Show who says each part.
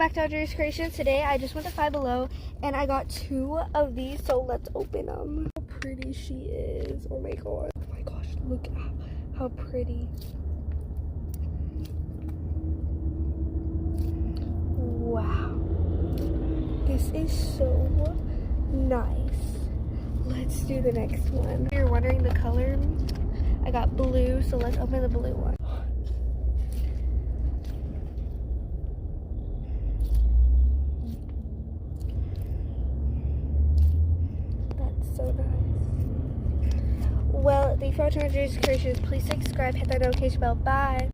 Speaker 1: back to Audrey's Creations. Today I just went to Five Below and I got 2 of these, so let's open them. How pretty she is. Oh my god. Oh my gosh, look at how pretty. Wow. This is so nice. Let's do the next one. If you're wondering the color, I got blue, so let's open the blue one. So nice. Well, thank you for watching Audrey's Creations. Please subscribe, hit that notification bell. Bye.